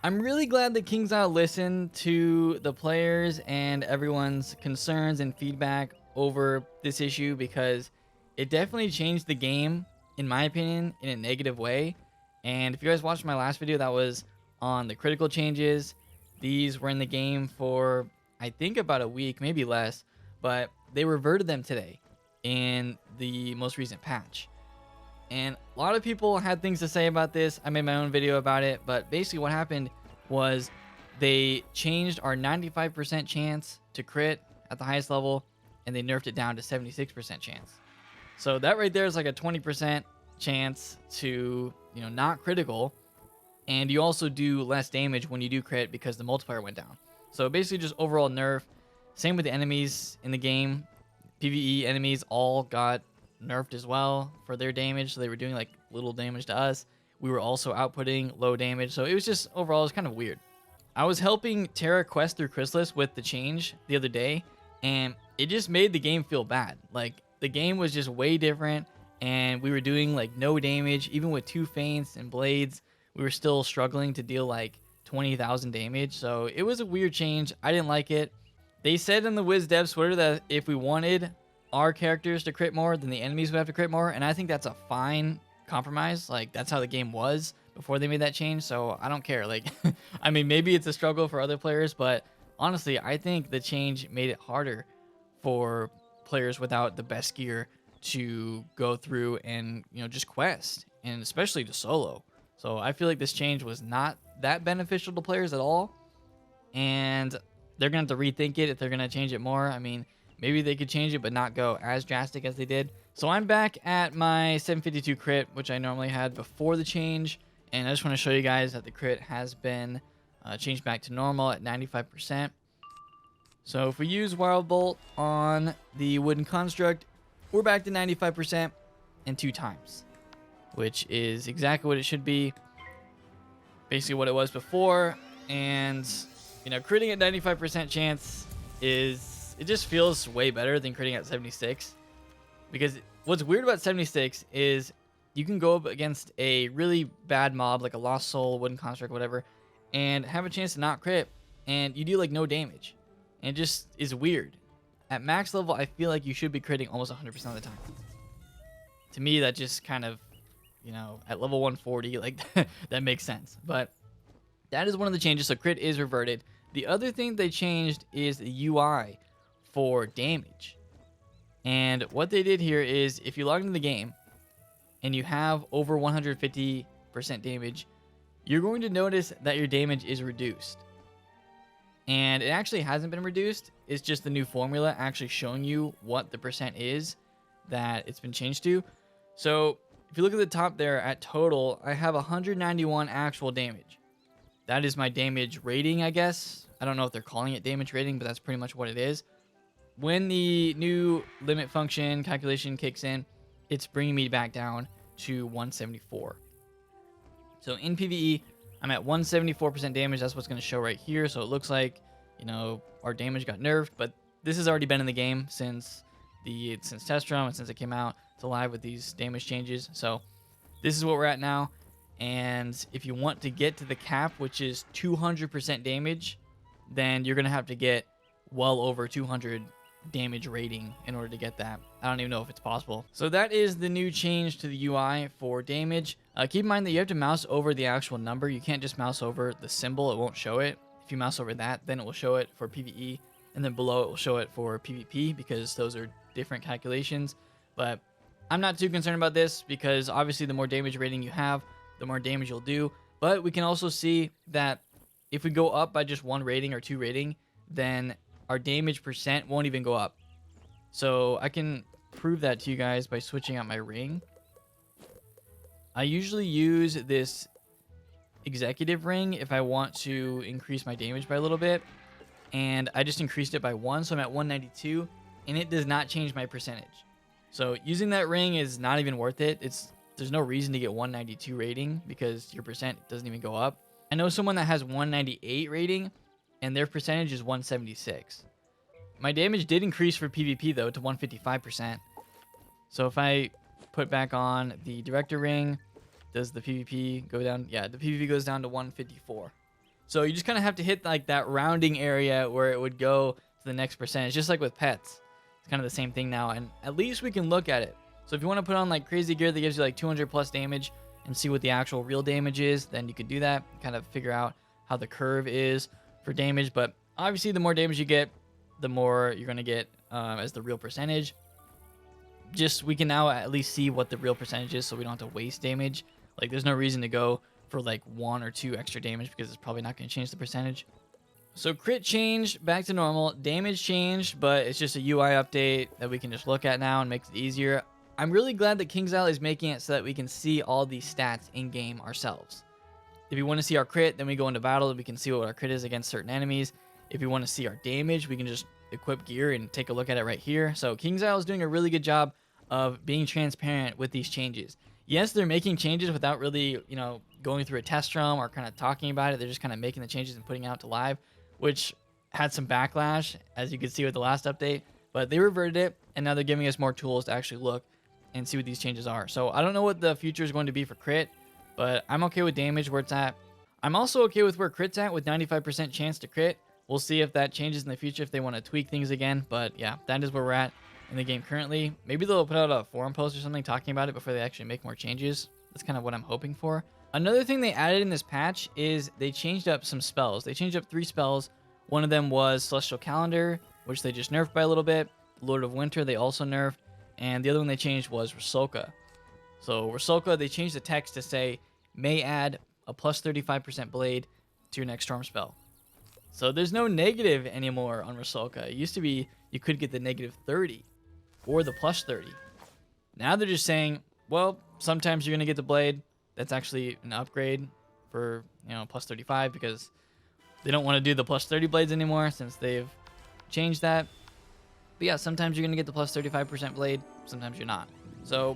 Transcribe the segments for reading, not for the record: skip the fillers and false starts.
I'm really glad that King's Isle listened to the players and everyone's concerns and feedback over this issue, because it definitely changed the game, in my opinion, in a negative way. And if you guys watched my last video, that was on the critical changes. These were in the game for, I think, about a week, maybe less, but they reverted them today in the most recent patch. And a lot of people had things to say about this. I made my own video about it, but basically what happened was they changed our 95% chance to crit at the highest level, and they nerfed it down to 76% chance. So that right there is like a 20% chance to, not critical, and you also do less damage when you do crit because the multiplier went down. So basically just overall nerf. Same with the enemies in the game. PvE enemies all got nerfed as well for their damage, so they were doing like little damage to us. We were also outputting low damage, so it was just overall, it was kind of weird. I was helping Terra quest through Chrysalis with the change the other day, and it just made the game feel bad. Like, the game was just way different, and we were doing like no damage. Even with 2 feints and blades, we were still struggling to deal like 20,000 damage. So it was a weird change. I didn't like it. They said in the Wiz Devs Twitter that if we wanted our characters to crit more, then the enemies would have to crit more, and I think that's a fine compromise. Like, that's how the game was before they made that change, so I don't care. Like, I mean, maybe it's a struggle for other players, but honestly, I think the change made it harder for players without the best gear to go through and, just quest, and especially to solo. So I feel like this change was not that beneficial to players at all, and they're going to have to rethink it if they're going to change it more. I mean, maybe they could change it, but not go as drastic as they did. So I'm back at my 752 crit, which I normally had before the change. And I just want to show you guys that the crit has been changed back to normal at 95%. So if we use Wild Bolt on the wooden construct, we're back to 95% and 2 times, which is exactly what it should be. Basically what it was before. And, critting at 95% chance it just feels way better than critting at 76. Because what's weird about 76 is you can go up against a really bad mob, like a Lost Soul, Wooden Construct, whatever, and have a chance to not crit, and you do like no damage. And it just is weird. At max level, I feel like you should be critting almost 100% of the time. To me, that just kind of, at level 140, like, that makes sense. But that is one of the changes, so crit is reverted. The other thing they changed is the UI for damage. And what they did here is, if you log into the game and you have over 150% damage, you're going to notice that your damage is reduced. And it actually hasn't been reduced. It's just the new formula actually showing you what the percent is that it's been changed to. So if you look at the top there at total, I have 191 actual damage. That is my damage rating, I guess. I don't know if they're calling it damage rating, but that's pretty much what it is. When the new limit function calculation kicks in, it's bringing me back down to 174. So in PvE, I'm at 174% damage. That's what's going to show right here. So it looks like, our damage got nerfed, but this has already been in the game since test run and since it came out. It's alive with these damage changes. So this is what we're at now. And if you want to get to the cap, which is 200% damage, then you're going to have to get well over 200 damage rating in order to get that. I don't even know if it's possible. So that is the new change to the UI for damage. Keep in mind that you have to mouse over the actual number. You can't just mouse over the symbol. It won't show it. If you mouse over that, then it will show it for PvE, and then below it will show it for PvP, because those are different calculations. But I'm not too concerned about this, because obviously the more damage rating you have, the more damage you'll do. But we can also see that if we go up by just 1 rating or 2 rating, then our damage percent won't even go up. So I can prove that to you guys by switching out my ring. I usually use this executive ring if I want to increase my damage by a little bit, and I just increased it by 1, so I'm at 192, and it does not change my percentage. So using that ring is not even worth it. There's no reason to get 192 rating, because your percent doesn't even go up. I know someone that has 198 rating, and their percentage is 176. My damage did increase for PvP, though, to 155%. So if I put back on the director ring, does the PvP go down? Yeah, the PvP goes down to 154. So you just kind of have to hit like that rounding area where it would go to the next percentage, just like with pets. It's kind of the same thing now, and at least we can look at it. So if you want to put on like crazy gear that gives you like 200 plus damage and see what the actual real damage is, then you could do that, kind of figure out how the curve is for damage. But obviously the more damage you get, the more you're going to get as the real percentage. Just we can now at least see what the real percentage is, so we don't have to waste damage. Like there's no reason to go for like 1 or 2 extra damage because it's probably not going to change the percentage. So crit changed back to normal, damage changed, but it's just a UI update that we can just look at now and makes it easier. I'm really glad that KingsIsle is making it so that we can see all these stats in game ourselves. If you want to see our crit, then we go into battle, we can see what our crit is against certain enemies. If you want to see our damage, we can just equip gear and take a look at it right here. So KingsIsle is doing a really good job of being transparent with these changes. Yes, they're making changes without really, going through a test run or kind of talking about it. They're just kind of making the changes and putting it out to live, which had some backlash, as you could see with the last update. But they reverted it, and now they're giving us more tools to actually look and see what these changes are. So I don't know what the future is going to be for crit, but I'm okay with damage where it's at. I'm also okay with where crit's at with 95% chance to crit. We'll see if that changes in the future, if they want to tweak things again. But yeah, that is where we're at in the game currently. Maybe they'll put out a forum post or something talking about it before they actually make more changes. That's kind of what I'm hoping for. Another thing they added in this patch is they changed up some spells. They changed up 3 spells. One of them was Celestial Calendar, which they just nerfed by a little bit. Lord of Winter they also nerfed. And the other one they changed was Rusalka. So Rusalka, they changed the text to say, may add a plus 35% blade to your next storm spell. So there's no negative anymore on Rusalka. It used to be you could get the negative 30 or the plus 30. Now they're just saying, well, sometimes you're going to get the blade. That's actually an upgrade for, plus 35 because they don't want to do the plus 30 blades anymore since they've changed that. But yeah, sometimes you're going to get the plus 35% blade. Sometimes you're not. So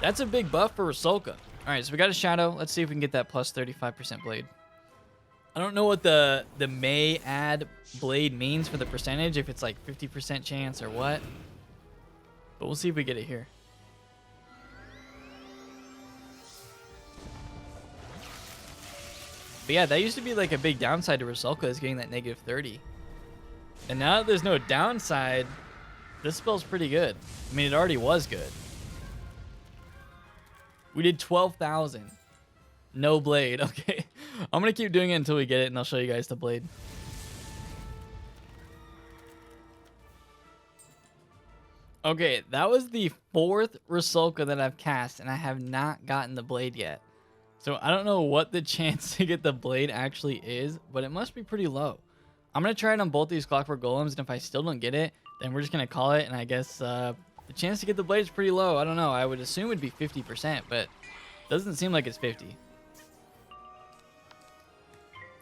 that's a big buff for Rusalka. All right, so we got a shadow. Let's see if we can get that plus 35% blade. I don't know what the may add blade means for the percentage, if it's like 50% chance or what. But we'll see if we get it here. But yeah, that used to be like a big downside to Rusalka, is getting that negative 30. And now that there's no downside, this spell's pretty good. I mean, it already was good. We did 12,000. No blade. Okay. I'm going to keep doing it until we get it, and I'll show you guys the blade. Okay, that was the 4th Rusalka that I've cast, and I have not gotten the blade yet. So I don't know what the chance to get the blade actually is, but it must be pretty low. I'm going to try it on both these Clockwork Golems, and if I still don't get it, then we're just going to call it, and I guess the chance to get the blade is pretty low. I don't know. I would assume it would be 50%, but it doesn't seem like it's 50.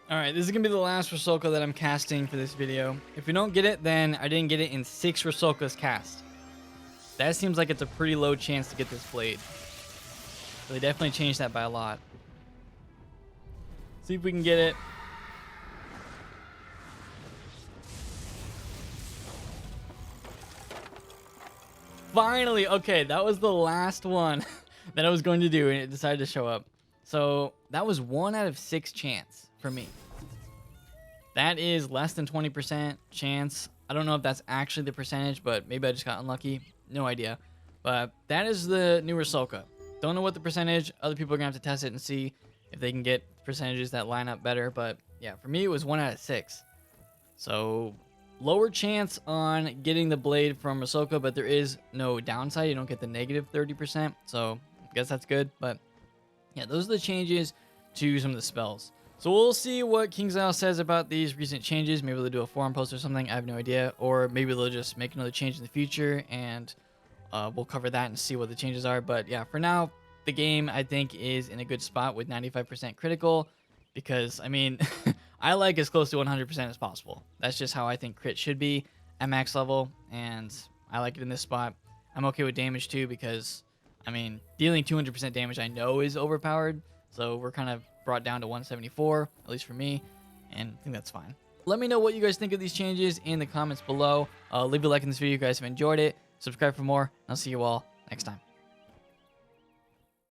Alright, this is going to be the last Rusalka that I'm casting for this video. If we don't get it, then I didn't get it in 6 Rusalkas cast. That seems like it's a pretty low chance to get this blade. So they definitely changed that by a lot. See if we can get it. Finally! Okay, that was the last one that I was going to do, and it decided to show up. So that was 1 out of 6 chance for me. That is less than 20% chance. I don't know if that's actually the percentage, but maybe I just got unlucky. No idea. But that is the new Rusalka. Don't know what the percentage. Other people are going to have to test it and see if they can get percentages that line up better. But yeah, for me, it was 1 out of 6. So lower chance on getting the blade from Rusalka, but there is no downside. You don't get the negative 30%. So I guess that's good. But yeah, those are the changes to some of the spells. So we'll see what KingsIsle says about these recent changes. Maybe they'll do a forum post or something. I have no idea. Or maybe they'll just make another change in the future, and we'll cover that and see what the changes are. But yeah, for now, the game, I think, is in a good spot with 95% critical. Because, I mean, I like as close to 100% as possible. That's just how I think crit should be at max level. And I like it in this spot. I'm okay with damage too because, I mean, dealing 200% damage I know is overpowered. So we're kind of brought down to 174, at least for me, and I think that's fine. Let me know what you guys think of these changes in the comments below. Leave a like in this video if you guys have enjoyed it. Subscribe for more, and I'll see you all next time.